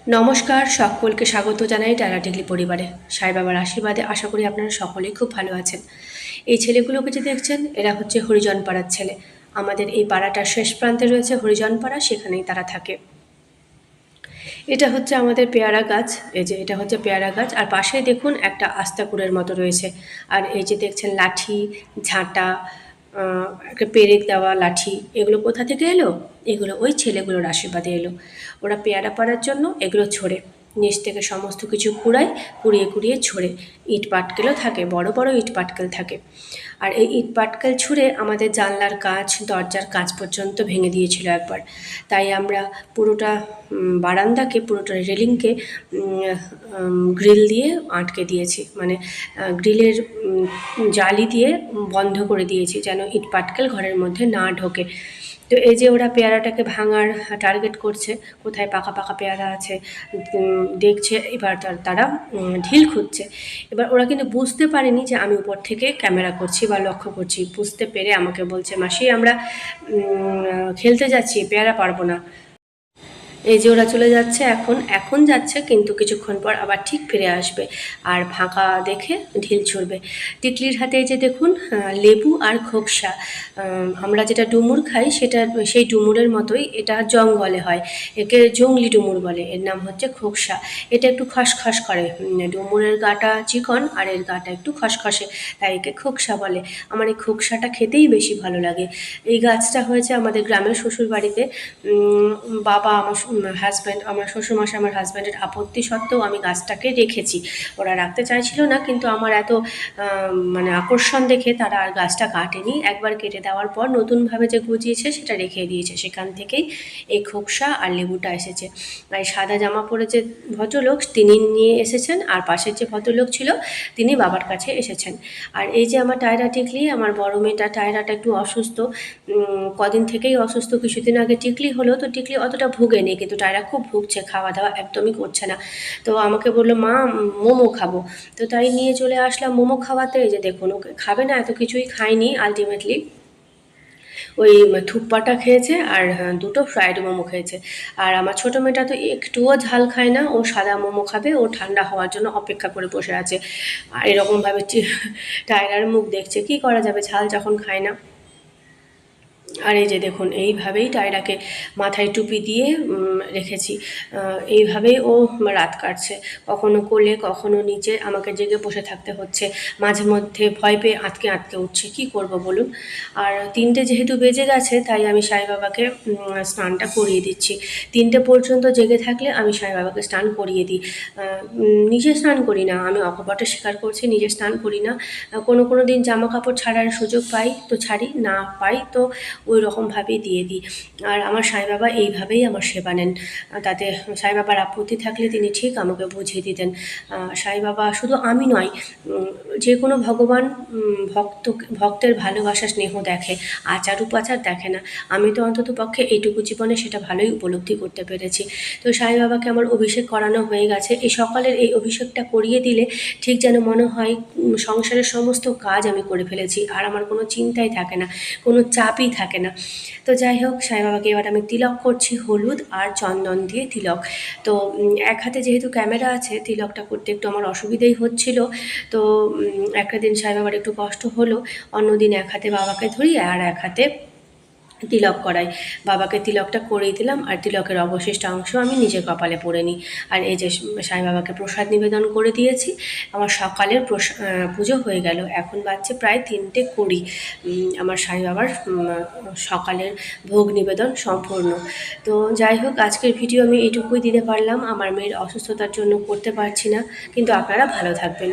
নমস্কার, সকলকে স্বাগত জানাই টালা টিকলি পরিবারে। সাই বাবার আশীর্বাদে আশা করি আপনারা সকলেই খুব ভালো আছেন। এই ছেলেগুলোকে যে দেখছেন, এরা হচ্ছে হরিজন পাড়ার ছেলে। আমাদের এই পাড়াটার শেষ প্রান্তে রয়েছে হরিজন পাড়া, সেখানেই তারা থাকে। এটা হচ্ছে আমাদের পেয়ারা গাছ। এই যে এটা হচ্ছে পেয়ারা গাছ, আর পাশেই দেখুন একটা আস্তাকুড়ের মতো রয়েছে। আর এই যে দেখছেন লাঠি, ঝাঁটা, একটা পেরেক দেওয়া লাঠি, এগুলো কোথা থেকে এলো? এগুলো ওই ছেলেগুলোর আশীর্বাদে এলো। ওরা পেয়ারা পাড়ার জন্য এগুলো ছোড়ে, নিচ থেকে সমস্ত কিছু কুড়িয়ে কুড়িয়ে ছোড়ে। ইট পাটকেলও থাকে, বড় বড় ইট পাটকেল থাকে। আর এই ইট পাটকেল ছুঁড়ে আমাদের জানলার কাঁচ, দরজার কাঁচ পর্যন্ত ভেঙে দিয়েছিল একবার। তাই আমরা পুরোটা বারান্দাকে, পুরোটা রেলিংকে গ্রিল দিয়ে আটকে দিয়েছি, মানে গ্রিলের জালি দিয়ে বন্ধ করে দিয়েছি, যেন ইট পাটকেল ঘরের মধ্যে না ঢোকে। তো এই যে ওরা পেয়ারাটাকে ভাঙার টার্গেট করছে, কোথায় পাকা পাকা পেয়ারা আছে দেখছে। এবার তারা ঢিল খুঁজছে। এবার ওরা কিন্তু বুঝতে পারেনি যে আমি উপর থেকে ক্যামেরা করছি বা লক্ষ্য করছি। বুঝতে পেরে আমাকে বলছে, মাসি আমরা খেলতে যাচ্ছি, পেয়ারা পারবো না। এই যে ওরা চলে যাচ্ছে, এখন যাচ্ছে, কিন্তু কিছুক্ষণ পর আবার ঠিক ফিরে আসবে আর ফাঁকা দেখে ঢিল ছুড়বে। টিকলির হাতে এই যে দেখুন লেবু আর খোকসা। আমরা যেটা ডুমুর খাই সেটা সেই ডুমুরের মতোই, এটা জঙ্গলে হয়, একে জংলি ডুমুর বলে। এর নাম হচ্ছে খোকসা। এটা একটু খসখস করে, ডুমুরের গাটা চিকন আর এর গাটা একটু খসখসে, তাই একে খোকসা বলে। আমার এই খোকসাটা খেতেই বেশি ভালো লাগে। এই গাছটা হয়েছে আমাদের গ্রামের শ্বশুর বাড়িতে। বাবা, আমার হাজব্যান্ড, আমার শ্বশুরমশাই, আমার হাজব্যান্ডের আপত্তি সত্ত্বেও আমি গাছটাকে রেখেছি। ওরা রাখতে চাইছিল না, কিন্তু আমার এত মানে আকর্ষণ দেখে তারা আর গাছটা কাটেনি। একবার কেটে দেওয়ার পর নতুনভাবে যে গজিয়েছে সেটা রেখে দিয়েছে। সেখান থেকেই এই খোকসা আর লেবুটা এসেছে। আর সাদা জামা পরে যে ভদ্রলোক তিনি নিয়ে এসেছেন, আর পাশের যে ভদ্রলোক ছিল তিনি বাবার কাছে এসেছেন। আর এই যে আমার টায়রা টিকলি, আমার বড় মেয়েটা টায়রাটা একটু অসুস্থ, কদিন থেকেই অসুস্থ। কিছুদিন আগে টিকলি হলো, তো টিকলি অতটা ভুগেনি, কিন্তু টায়রা খুব ভুগছে, খাওয়া দাওয়া একদমই করছে না। তো আমাকে বললো, মা মোমো খাবো। তো তাই নিয়ে চলে আসলাম মোমো খাওয়াতে। এই যে দেখুন, ওকে খাবে না, এত কিছুই খায়নি আলটিমেটলি। ওই থুপ্পাটা খেয়েছে আর দুটো ফ্রাইড মোমো খেয়েছে। আর আমার ছোটো মেয়েটা তো একটুও ঝাল খায় না, ও সাদা মোমো খাবে, ও ঠান্ডা হওয়ার জন্য অপেক্ষা করে বসে আছে। আর এরকমভাবে টায়রার মুখ দেখছে, কি করা যাবে, ঝাল যখন খায় না। আর এই যে দেখুন, এইভাবেই টায়রাকে মাথায় টুপি দিয়ে রেখেছি। এইভাবেই ও রাত কাটছে, কখনো কোলে কখনো নিচে, আমাকে জেগে বসে থাকতে হচ্ছে। মাঝে মধ্যে ভয় পেয়ে আঁতকে আঁতকে উঠছে, কি করব বলুন। আর 3টে যেহেতু বেজে গেছে, তাই আমি সাই বাবাকে স্নানটা করিয়ে দিচ্ছি। 3টে পর্যন্ত জেগে থাকলে আমি সাই বাবাকে স্নান করিয়ে দিই। নিজে স্নান করি না, আমি অকপটে স্বীকার করছি, নিজে স্নান করি না। কোনো দিন জামা কাপড় ছাড়ার সুযোগ পাই তো ছাড়ি, না পাই তো ওই রকমভাবেই দিয়ে দিই। আর আমার সাই বাবা এইভাবেই আমার সেবা নেন। তাতে সাই বাবার আপত্তি থাকলে তিনি ঠিক আমাকে বুঝিয়ে দিতেন। সাই বাবা শুধু আমি নয়, যে কোনো ভগবান ভক্তের ভালোবাসা স্নেহ দেখে, আচার উপাচার দেখে না। আমি তো অন্তত পক্ষে এইটুকু জীবনে সেটা ভালোই উপলব্ধি করতে পেরেছি। তো সাই বাবাকে আমার অভিষেক করানো হয়ে গেছে। এই সকালের এই অভিষেকটা করিয়ে দিলে ঠিক যেন মনে হয় সংসারের সমস্ত কাজ আমি করে ফেলেছি, আর আমার কোনো চিন্তাই থাকে না, কোনো চাপই থাকে না। তো যাই হোক, সাই বাবাকে এবার আমি তিলক করছি, হলুদ আর চন্দন দিয়ে তিলক। তো এক হাতে যেহেতু ক্যামেরা আছে, তিলকটা করতে একটু আমার অসুবিধেই হচ্ছিল। তো একটা দিন সাই বাবার একটু কষ্ট হলো, অন্যদিন এক হাতে বাবাকে ধরি আর এক হাতে তিলক করাই। বাবাকে তিলকটা করেই দিলাম, আর তিলকের অবশিষ্ট অংশ আমি নিজের কপালে পরে নিই। আর এই যে সাই বাবাকে প্রসাদ নিবেদন করে দিয়েছি। আমার সকালের পুজো হয়ে গেল। এখন বাজছে প্রায় 3টে 20। আমার সাই বাবার সকালের ভোগ নিবেদন সম্পূর্ণ। তো যাই হোক, আজকের ভিডিও আমি এইটুকুই দিতে পারলাম। আমার মেয়ের অসুস্থতার জন্য করতে পারছি না, কিন্তু আপনারা ভালো থাকবেন।